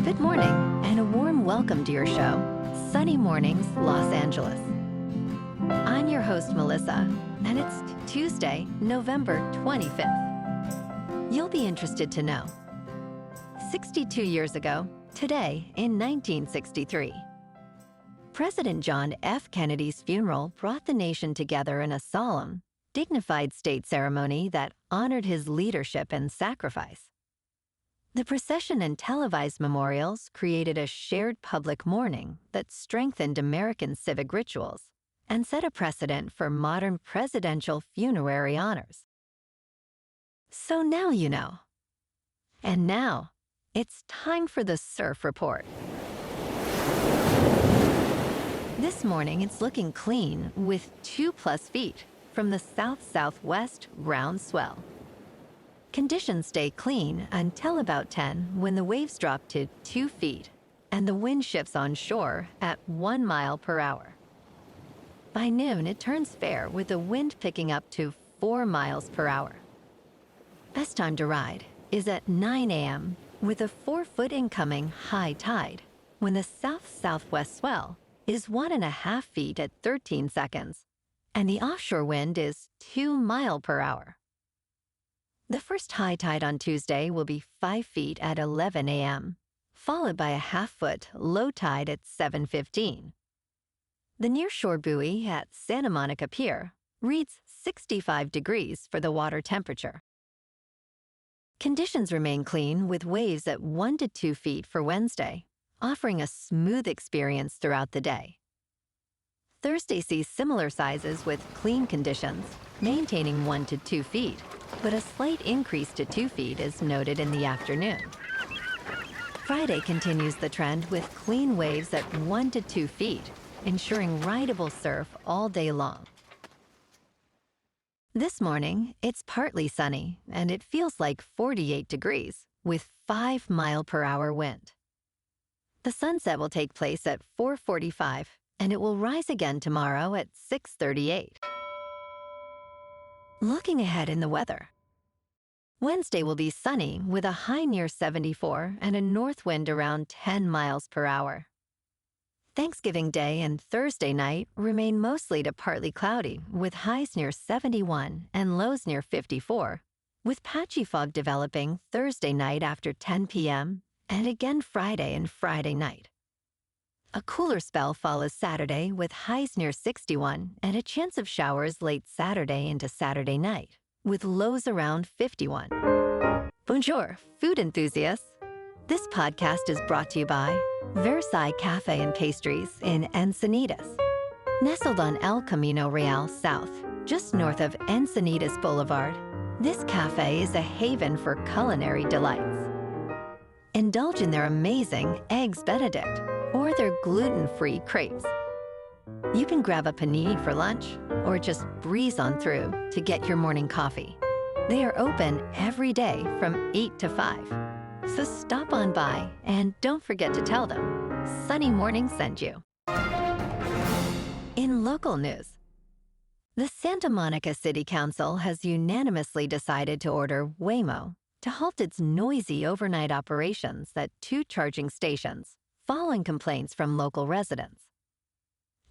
Good morning, and a warm welcome to your show, Sunny Mornings, Los Angeles. I'm your host, Melissa, and it's Tuesday, November 25th. You'll be interested to know. 62 years ago, today in 1963, President John F. Kennedy's funeral brought the nation together in a solemn, dignified state ceremony that honored his leadership and sacrifice. The procession and televised memorials created a shared public mourning that strengthened American civic rituals and set a precedent for modern presidential funerary honors. So now you know. And now, it's time for the Surf Report. This morning, it's looking clean with 2+ feet from the south-southwest round swell. Conditions stay clean until about 10 when the waves drop to 2 feet and the wind shifts on shore at 1 mile per hour. By noon, it turns fair with the wind picking up to 4 miles per hour. Best time to ride is at 9 a.m. with a 4-foot incoming high tide when the south-southwest swell is 1.5 feet at 13 seconds and the offshore wind is 2 miles per hour. The first high tide on Tuesday will be 5 feet at 11 a.m., followed by a 1/2 foot low tide at 7:15. The nearshore buoy at Santa Monica Pier reads 65 degrees for the water temperature. Conditions remain clean with waves at 1 to 2 feet for Wednesday, offering a smooth experience throughout the day. Thursday sees similar sizes with clean conditions, maintaining 1 to 2 feet, but a slight increase to 2 feet is noted in the afternoon. Friday continues the trend with clean waves at 1 to 2 feet, ensuring rideable surf all day long. This morning, it's partly sunny, and it feels like 48 degrees, with 5 mile per hour wind. The sunset will take place at 4:45, and it will rise again tomorrow at 6:38. Looking ahead in the weather. Wednesday will be sunny with a high near 74 and a north wind around 10 miles per hour. Thanksgiving Day and Thursday night remain mostly to partly cloudy with highs near 71 and lows near 54, with patchy fog developing Thursday night after 10 p.m. and again Friday and Friday night. A cooler spell follows Saturday with highs near 61 and a chance of showers late Saturday into Saturday night, with lows around 51. Bonjour, food enthusiasts. This podcast is brought to you by Versailles Cafe and Pastries in Encinitas. Nestled on El Camino Real South, just north of Encinitas Boulevard, this cafe is a haven for culinary delights. Indulge in their amazing Eggs Benedict or their gluten-free crepes. You can grab a panini for lunch or just breeze on through to get your morning coffee. They are open every day from 8 to 5. So stop on by and don't forget to tell them Sunny Morning sent you. In local news, the Santa Monica City Council has unanimously decided to order Waymo to halt its noisy overnight operations at 2 charging stations following complaints from local residents.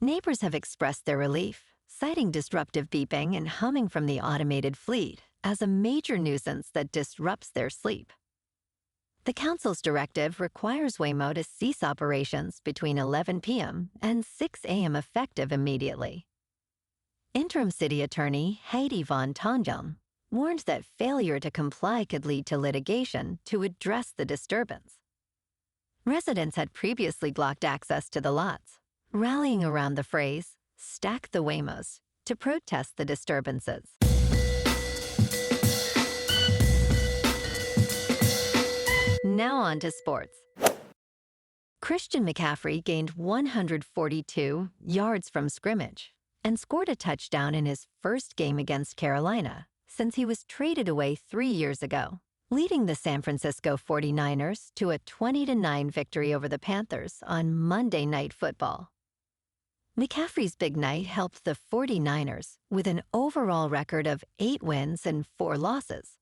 Neighbors have expressed their relief, citing disruptive beeping and humming from the automated fleet as a major nuisance that disrupts their sleep. The council's directive requires Waymo to cease operations between 11 p.m. and 6 a.m. effective immediately. Interim City Attorney Heidi von Tonjon warned that failure to comply could lead to litigation to address the disturbance. Residents had previously blocked access to the lots, rallying around the phrase, "Stack the Waymos," to protest the disturbances. Now on to sports. Christian McCaffrey gained 142 yards from scrimmage and scored a touchdown in his first game against Carolina since he was traded away 3 years ago, leading the San Francisco 49ers to a 20-9 victory over the Panthers on Monday Night Football. McCaffrey's big night helped the 49ers, with an overall record of 8 wins and 4 losses,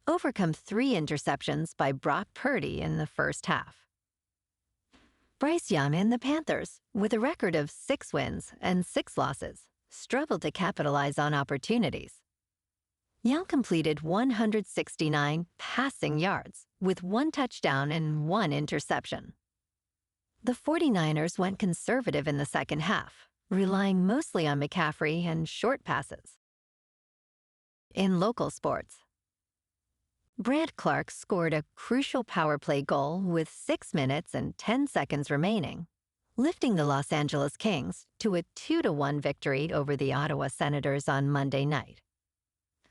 overcome 3 interceptions by Brock Purdy in the first half. Bryce Young and the Panthers, with a record of 6 wins and 6 losses, struggled to capitalize on opportunities. Young completed 169 passing yards with 1 touchdown and 1 interception. The 49ers went conservative in the second half, relying mostly on McCaffrey and short passes. In local sports, Brandt Clarke scored a crucial power play goal with 6 minutes and 10 seconds remaining, lifting the Los Angeles Kings to a 2-1 victory over the Ottawa Senators on Monday night.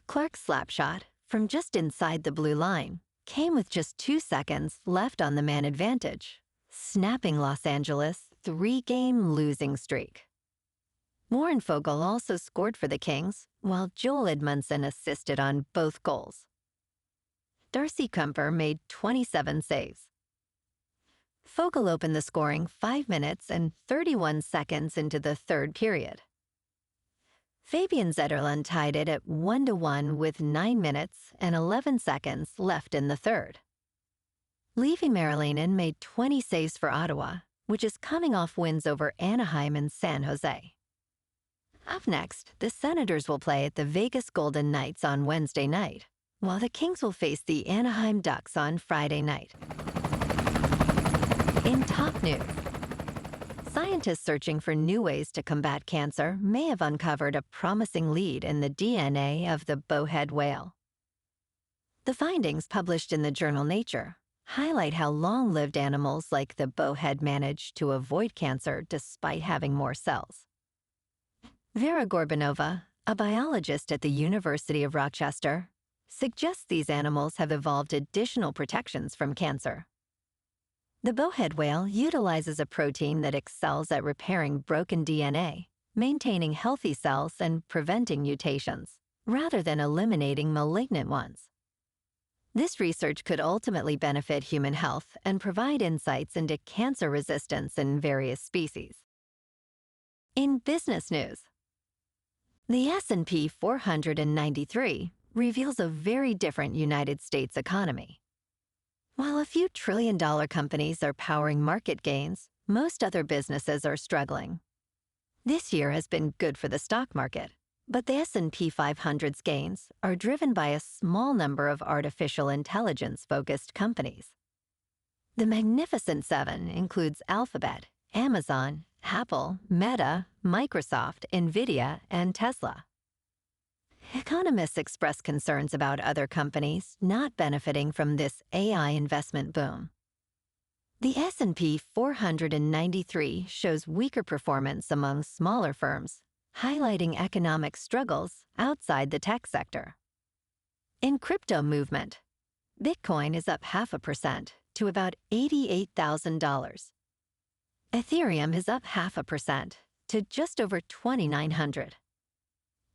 Clarke's slap shot, from just inside the blue line, came with just 2 seconds left on the man advantage, snapping Los Angeles' 3-game losing streak. Warren Fogle also scored for the Kings, while Joel Edmondson assisted on both goals. Darcy Kuemper made 27 saves. Fogle opened the scoring 5 minutes and 31 seconds into the third period. Fabian Zetterlund tied it at 1-1 with 9 minutes and 11 seconds left in the third. Levi Marilinen made 20 saves for Ottawa, which is coming off wins over Anaheim and San Jose. Up next, the Senators will play at the Vegas Golden Knights on Wednesday night, while the Kings will face the Anaheim Ducks on Friday night. In top news, scientists searching for new ways to combat cancer may have uncovered a promising lead in the DNA of the bowhead whale. The findings, published in the journal Nature, highlight how long-lived animals like the bowhead manage to avoid cancer despite having more cells. Vera Gorbanova, a biologist at the University of Rochester, suggests these animals have evolved additional protections from cancer. The bowhead whale utilizes a protein that excels at repairing broken DNA, maintaining healthy cells and preventing mutations, rather than eliminating malignant ones. This research could ultimately benefit human health and provide insights into cancer resistance in various species. In business news, the S&P 493 reveals a very different United States economy. While a few trillion-dollar companies are powering market gains, most other businesses are struggling. This year has been good for the stock market, but the S&P 500's gains are driven by a small number of artificial intelligence-focused companies. The Magnificent Seven includes Alphabet, Amazon, Apple, Meta, Microsoft, NVIDIA, and Tesla. Economists express concerns about other companies not benefiting from this AI investment boom. The S&P 493 shows weaker performance among smaller firms, highlighting economic struggles outside the tech sector. In crypto movement, Bitcoin is up 0.5% to about $88,000. Ethereum is up 0.5% to just over $2,900.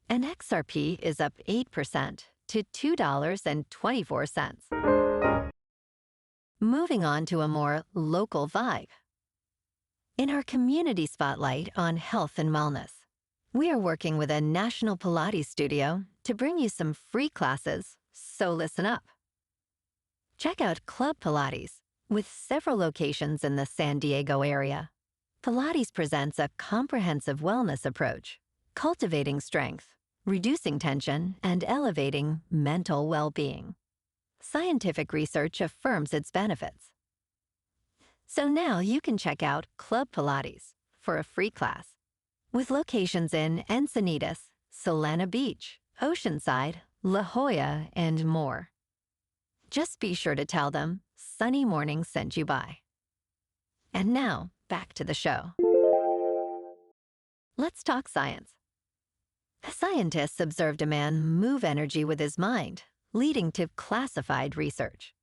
And XRP is up 8% to $2.24. Moving on to a more local vibe. In our community spotlight on health and wellness, we are working with a national Pilates studio to bring you some free classes, so listen up. Check out Club Pilates, with several locations in the San Diego area. Pilates presents a comprehensive wellness approach, cultivating strength, reducing tension, and elevating mental well-being. Scientific research affirms its benefits. So now you can check out Club Pilates for a free class, with locations in Encinitas, Solana Beach, Oceanside, La Jolla, and more. Just be sure to tell them Sunny Morning sent you by. And now, back to the show. Let's talk science. Scientists observed a man move energy with his mind, leading to classified research.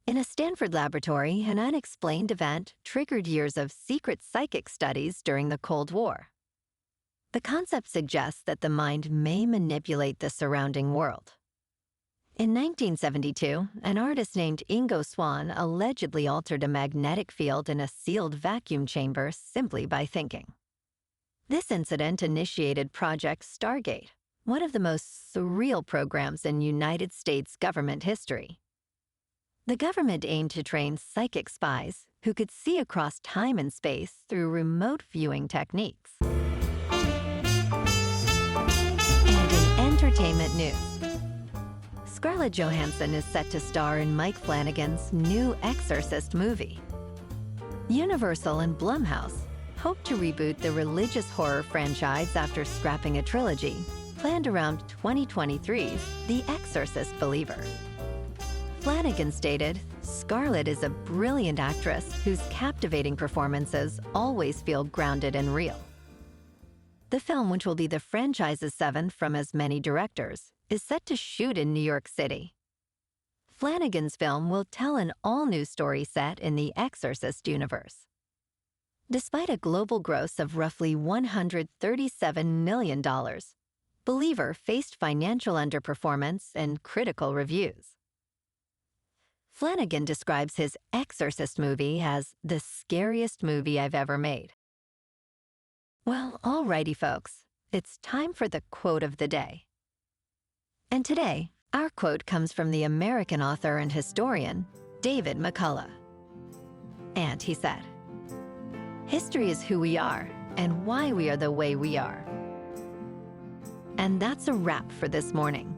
In a Stanford laboratory, an unexplained event triggered years of secret psychic studies during the Cold War. The concept suggests that the mind may manipulate the surrounding world. In 1972, an artist named Ingo Swann allegedly altered a magnetic field in a sealed vacuum chamber simply by thinking. This incident initiated Project Stargate, one of the most surreal programs in United States government history. The government aimed to train psychic spies who could see across time and space through remote viewing techniques. And in entertainment news, Scarlett Johansson is set to star in Mike Flanagan's new Exorcist movie. Universal and Blumhouse hope to reboot the religious horror franchise after scrapping a trilogy planned around 2023's The Exorcist Believer. Flanagan stated, "Scarlett is a brilliant actress whose captivating performances always feel grounded and real." The film, which will be the franchise's seventh from as many directors, is set to shoot in New York City. Flanagan's film will tell an all-new story set in the Exorcist universe. Despite a global gross of roughly $137 million, Believer faced financial underperformance and critical reviews. Flanagan describes his Exorcist movie as the scariest movie I've ever made. Well, alrighty folks, it's time for the quote of the day. And today, our quote comes from the American author and historian, David McCullough. And he said, "History is who we are and why we are the way we are." And that's a wrap for this morning.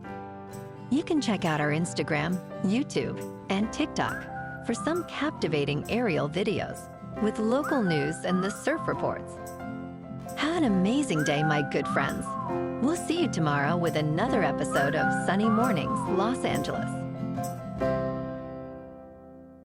You can check out our Instagram, YouTube, and TikTok for some captivating aerial videos with local news and the surf reports. Have an amazing day, my good friends. We'll see you tomorrow with another episode of Sunny Mornings, Los Angeles.